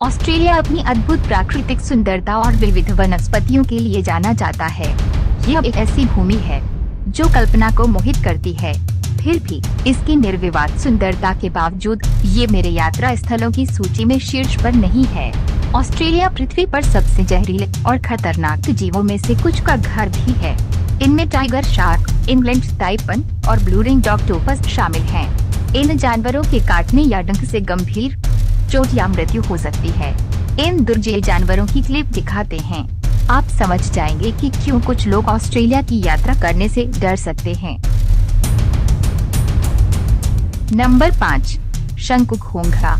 Australia अपनी अद्भुत प्राकृतिक सुंदरता और विविध वनस्पतियों के लिए जाना जाता है। यह एक ऐसी भूमि है जो कल्पना को मोहित करती है। फिर भी इसकी निर्विवाद सुंदरता के बावजूद ये मेरे यात्रा स्थलों की सूची में शीर्ष पर नहीं है। ऑस्ट्रेलिया पृथ्वी पर सबसे जहरीले और खतरनाक जीवों में से कुछ का घर भी है। इनमें टाइगर शार्क, इंग्लैंड ताइपन और ब्लू रिंग्ड ऑक्टोपस शामिल हैं। इन जानवरों के काटने या डंक से गंभीर चोट या मृत्यु हो सकती है। इन दुर्जय जानवरों की क्लिप दिखाते हैं। आप समझ जाएंगे कि क्यों कुछ लोग ऑस्ट्रेलिया की यात्रा करने से डर सकते हैं। नंबर 5, शंकु घोंघा।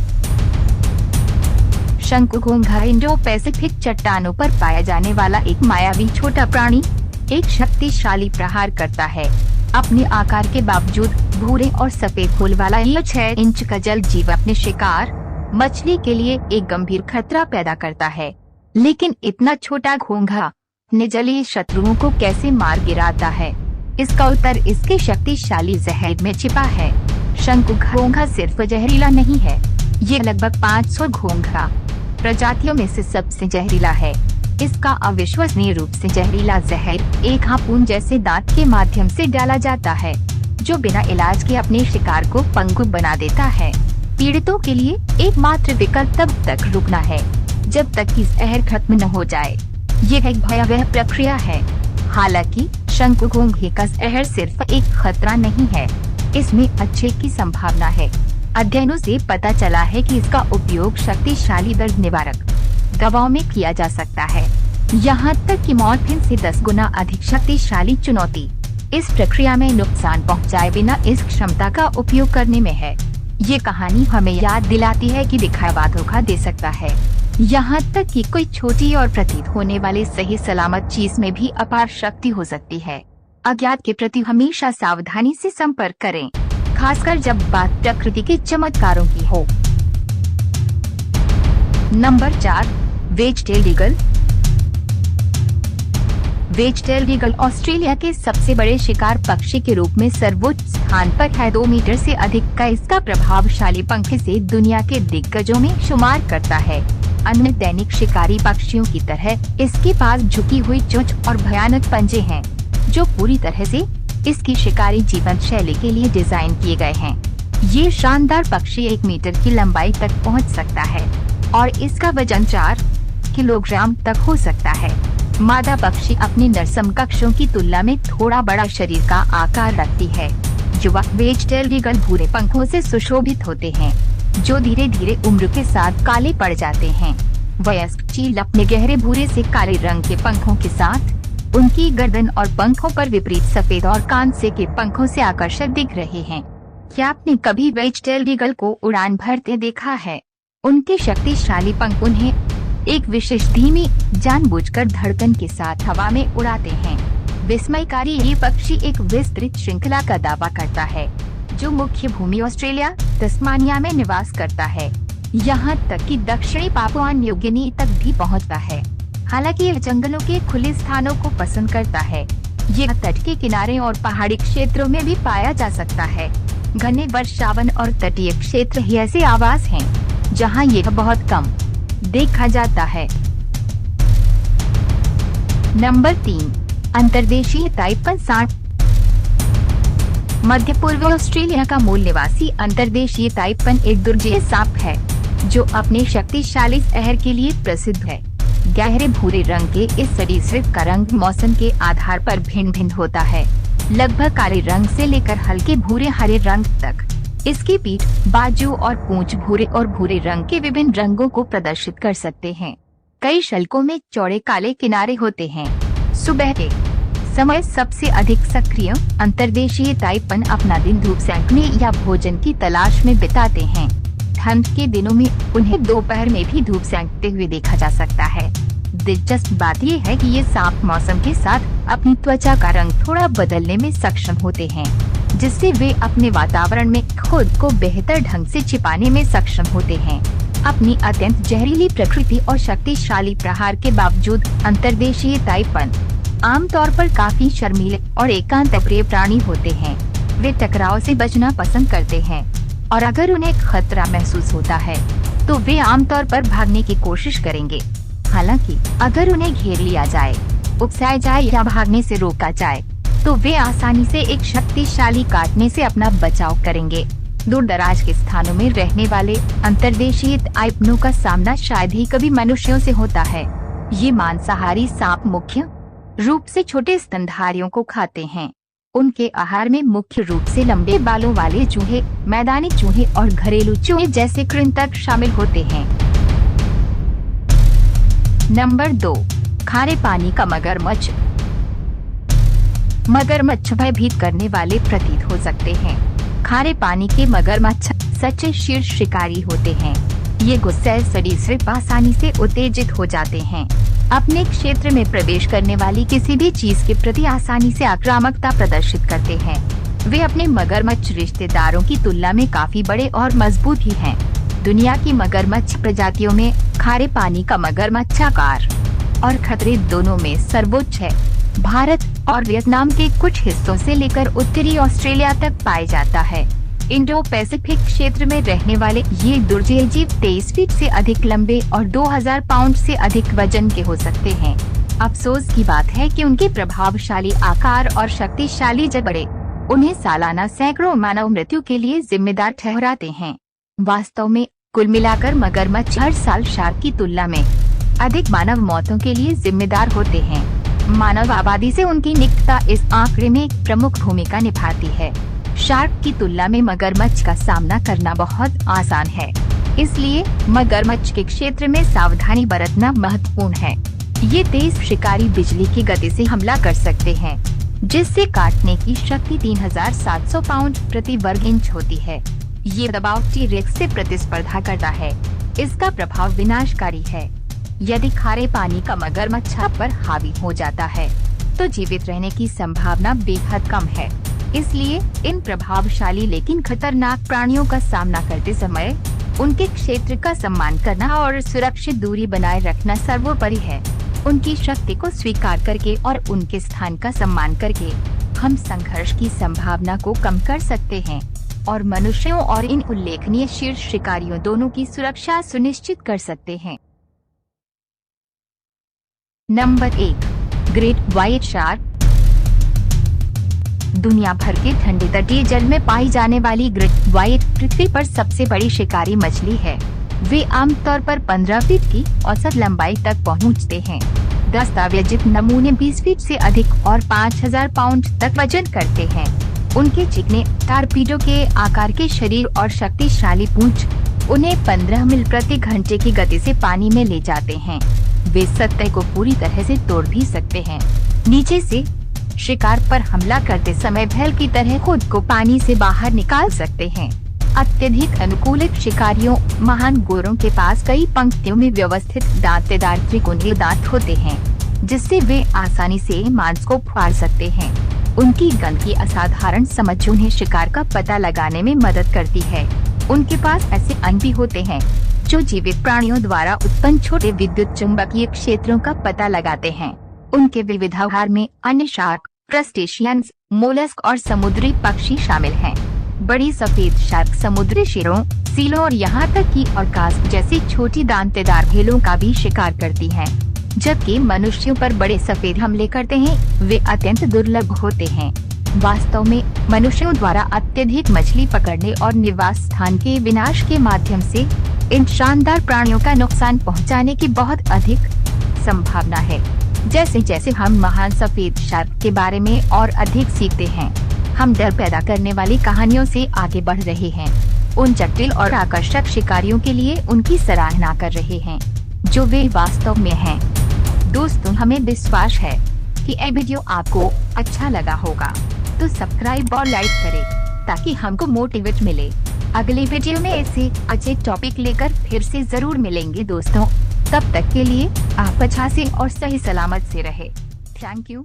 शंकु घोंघा इंडो पैसिफिक चट्टानों पर पाया जाने वाला एक मायावी छोटा प्राणी एक शक्तिशाली प्रहार करता है। अपने आकार के बावजूद भूरे और सफेद फूल वाला यह 6 इंच का जल जीव अपने शिकार मछली के लिए एक गंभीर खतरा पैदा करता है। लेकिन इतना छोटा घोंघा जलीय शत्रुओं को कैसे मार गिराता है? इसका उत्तर इसके शक्तिशाली जहर में छिपा है। शंकु घोंघा सिर्फ जहरीला नहीं है, ये लगभग 500 घोंघा प्रजातियों में से सबसे जहरीला है। इसका अविश्वसनीय रूप से जहरीला जहर एक हार्पून जैसे दांत के माध्यम से डाला जाता है, जो बिना इलाज के अपने शिकार को पंगु बना देता है। पीड़ितों के लिए एकमात्र विकल्प तब तक रुकना है जब तक कि जहर खत्म न हो जाए। ये एक भयावह प्रक्रिया है। हालांकि शंकु घोंघे का जहर सिर्फ एक खतरा नहीं है, इसमें अच्छे की संभावना है। अध्ययनों से पता चला है कि इसका उपयोग शक्तिशाली दर्द निवारक दवाओं में किया जा सकता है, यहाँ तक कि मॉर्फिन से 10 गुना अधिक शक्तिशाली चुनौती इस प्रक्रिया में नुकसान पहुँचाए बिना इस क्षमता का उपयोग करने में है। ये कहानी हमें याद दिलाती है कि दिखावा धोखा दे सकता है, यहाँ तक कि कोई छोटी और प्रतीत होने वाली सही सलामत चीज में भी अपार शक्ति हो सकती है। अज्ञात के प्रति हमेशा सावधानी से संपर्क करें, खासकर जब बात प्रकृति के चमत्कारों की हो। Number 4, wedgetail eagle. Wedgetail eagle Australia के सबसे बड़े शिकार पक्षी के रूप में सर्वोच्च स्थान पर है। 2 मीटर से अधिक का इसका प्रभावशाली पंख से दुनिया के दिग्गजों में शुमार करता है। अन्य दैनिक शिकारी पक्षियों की तरह इसके पास झुकी हुई चोंच और भयानक पंजे हैं, जो पूरी तरह से इसकी शिकारी जीवन शैली के लिए डिजाइन किए गए हैं। ये शानदार पक्षी 1 मीटर की लंबाई तक पहुंच सकता है और इसका वजन 4 किलोग्राम तक हो सकता है। मादा पक्षी अपने नर समकक्षों की तुलना में थोड़ा बड़ा शरीर का आकार रखती है। युवा वेजटेल ईगल भूरे पंखों से सुशोभित होते हैं, जो धीरे धीरे उम्र के साथ काले पड़ जाते हैं। वयस्क चील अपने गहरे भूरे से काले रंग के पंखों के साथ उनकी गर्दन और पंखों पर विपरीत सफेद और कांसे के पंखों से आकर्षक दिख रहे हैं। क्या आपने कभी वेजटेल ईगल को उड़ान भरते देखा है? उनके शक्तिशाली पंख उन्हें एक विशेष धीमी जानबूझकर धड़कन के साथ हवा में उड़ाते हैं। विस्मयकारी ये पक्षी एक विस्तृत श्रृंखला का दावा करता है, जो मुख्य भूमि ऑस्ट्रेलिया तस्मानिया में निवास करता है, यहाँ तक कि दक्षिणी पापुआ न्यू गिनी तक भी पहुँचता है। हालांकि यह जंगलों के खुले स्थानों को पसंद करता है। ये तट के किनारे और पहाड़ी क्षेत्रों में भी पाया जा सकता है। घने वर्षावन और तटीय क्षेत्र ही ऐसे आवास हैं जहाँ यह बहुत कम देखा जाता है। नंबर 3, अंतर्देशीय ताइपन सांप। मध्य पूर्व ऑस्ट्रेलिया का मूल निवासी अंतर्देशीय ताइपन एक दुर्जय सांप है, जो अपने शक्तिशाली जहर के लिए प्रसिद्ध है। गहरे भूरे रंग के इस सरीसृप का रंग मौसम के आधार पर भिन्न भिन्न होता है, लगभग काले रंग से लेकर हल्के भूरे हरे रंग तक। इसकी पीठ, बाजू और पूंछ भूरे और भूरे रंग के विभिन्न रंगों को प्रदर्शित कर सकते हैं। कई शल्कों में चौड़े काले किनारे होते हैं। सुबह के समय सबसे अधिक सक्रिय अंतर्देशीय ताइपन अपना दिन धूप सेंकने या भोजन की तलाश में बिताते हैं। ठंड के दिनों में उन्हें दोपहर में भी धूप सेंकते हुए देखा जा सकता है। दिलचस्प बात यह है कि ये सांप मौसम के साथ अपनी त्वचा का रंग थोड़ा बदलने में सक्षम होते हैं, जिससे वे अपने वातावरण में खुद को बेहतर ढंग से छिपाने में सक्षम होते हैं। अपनी अत्यंत जहरीली प्रकृति और शक्तिशाली प्रहार के बावजूद अंतर्देशीय ताइपन आमतौर पर काफी शर्मीले और एकांत प्रिय प्राणी होते हैं। वे टकराव से बचना पसंद करते हैं और अगर उन्हें खतरा महसूस होता है तो वे आमतौर पर भागने की कोशिश करेंगे। हालांकि अगर उन्हें घेर लिया जाए, उकसाया जाए या भागने से रोका जाए, तो वे आसानी से एक शक्तिशाली काटने से अपना बचाव करेंगे। दूर दराज के स्थानों में रहने वाले अंतर्देशीय टाइपनों का सामना शायद ही कभी मनुष्यों से होता है। ये मांसाहारी सांप मुख्य रूप से छोटे स्तनधारियों को खाते हैं। उनके आहार में मुख्य रूप से लंबे बालों वाले चूहे, मैदानी चूहे और घरेलू चूहे जैसे कृंतक शामिल होते हैं। नंबर 2, खारे पानी का मगरमच्छ। मगरमच्छ भयभीत करने वाले प्रतीत हो सकते हैं। खारे पानी के मगरमच्छ सच्चे शीर्ष शिकारी होते हैं। ये गुस्सैल सरीसृप आसानी से उत्तेजित हो जाते हैं। अपने क्षेत्र में प्रवेश करने वाली किसी भी चीज के प्रति आसानी से आक्रामकता प्रदर्शित करते हैं। वे अपने मगरमच्छ रिश्तेदारों की तुलना में काफी बड़े और मजबूत भी हैं। दुनिया की मगरमच्छ प्रजातियों में खारे पानी का मगरमच्छ आकार और खतरे दोनों में सर्वोच्च है। भारत और वियतनाम के कुछ हिस्सों से लेकर उत्तरी ऑस्ट्रेलिया तक पाया जाता है। इंडो पैसिफिक क्षेत्र में रहने वाले ये दुर्जय जीव 23 फीट से अधिक लंबे और 2000 पाउंड से अधिक वजन के हो सकते हैं। अफसोस की बात है कि उनके प्रभावशाली आकार और शक्तिशाली जबड़े उन्हें सालाना सैकड़ों मानव मृत्यु के लिए जिम्मेदार ठहराते हैं। वास्तव में कुल मिलाकर मगरमच्छ हर साल शार्क की तुलना में अधिक मानव मौतों के लिए जिम्मेदार होते हैं। मानव आबादी से उनकी निकटता इस आंकड़े में एक प्रमुख भूमिका निभाती है। शार्क की तुलना में मगरमच्छ का सामना करना बहुत आसान है, इसलिए मगरमच्छ के क्षेत्र में सावधानी बरतना महत्वपूर्ण है। ये तेज शिकारी बिजली की गति से हमला कर सकते हैं, जिससे काटने की शक्ति 3700 पाउंड प्रति वर्ग इंच होती है। ये दबाव टी-रेक्स से प्रतिस्पर्धा करता है। इसका प्रभाव विनाशकारी है। यदि खारे पानी का मगरमच्छ आप पर हावी हो जाता है, तो जीवित रहने की संभावना बेहद कम है। इसलिए इन प्रभावशाली लेकिन खतरनाक प्राणियों का सामना करते समय उनके क्षेत्र का सम्मान करना और सुरक्षित दूरी बनाए रखना सर्वोपरि है। उनकी शक्ति को स्वीकार करके और उनके स्थान का सम्मान करके हम संघर्ष की संभावना को कम कर सकते हैं और मनुष्यों और इन उल्लेखनीय शीर्ष शिकारियों दोनों की सुरक्षा सुनिश्चित कर सकते हैं। Number 1, great white shark. दुनिया भर के ठंडे तटीय जल में पाई जाने वाली ग्रेट व्हाइट पृथ्वी पर सबसे बड़ी शिकारी मछली है। वे आमतौर पर 15 फीट की औसत लंबाई तक पहुंचते हैं। दस्तावेजित नमूने 20 फीट से अधिक और 5000 पाउंड तक वजन करते हैं। उनके चिकने टारपीडो के आकार के शरीर और शक्तिशाली पूंछ उन्हें 15 मील प्रति घंटे की गति से पानी में ले जाते हैं। वे सतह को पूरी तरह से तोड़ भी सकते हैं। नीचे से शिकार पर हमला करते समय बैल की तरह खुद को पानी से बाहर निकाल सकते हैं। अत्यधिक अनुकूलित शिकारियों महान गोरों के पास कई पंक्तियों में व्यवस्थित दांतेदार त्रिकोणीय दांत होते हैं, जिससे वे आसानी से मांस को फाड़ सकते हैं। उनकी गंध की असाधारण समझ उन्हें शिकार का पता लगाने में मदद करती है। उनके पास ऐसे अंग भी होते हैं जो जीवित प्राणियों द्वारा उत्पन्न छोटे विद्युत चुंबकीय क्षेत्रों का पता लगाते हैं। उनके विविधाहार में अन्य शार्क, क्रस्टेशियंस, मोलस्क और समुद्री पक्षी शामिल हैं। बड़ी सफेद शार्क समुद्री शेरों, सीलों और यहाँ तक कि ऑर्कास जैसी छोटी दांतेदार भेलों का भी शिकार करती हैं। जबकि मनुष्यों पर बड़े सफेद हमले करते हैं, वे अत्यंत दुर्लभ होते हैं। वास्तव में मनुष्यों द्वारा अत्यधिक मछली पकड़ने और निवास स्थान के विनाश के माध्यम से इन शानदार प्राणियों का नुकसान पहुंचाने की बहुत अधिक संभावना है। जैसे जैसे हम महान सफेद शार्क के बारे में और अधिक सीखते हैं, हम डर पैदा करने वाली कहानियों से आगे बढ़ रहे हैं। उन जटिल और आकर्षक शिकारियों के लिए उनकी सराहना कर रहे हैं, जो वे वास्तव में हैं। दोस्तों, हमें विश्वास है कि यह वीडियो आपको अच्छा लगा होगा, तो सब्सक्राइब और लाइक करें ताकि हमको मोटिवेट मिले। अगले वीडियो में ऐसे अच्छे टॉपिक लेकर फिर से जरूर मिलेंगे दोस्तों। तब तक के लिए आप अच्छा से और सही सलामत से रहे। Thank you.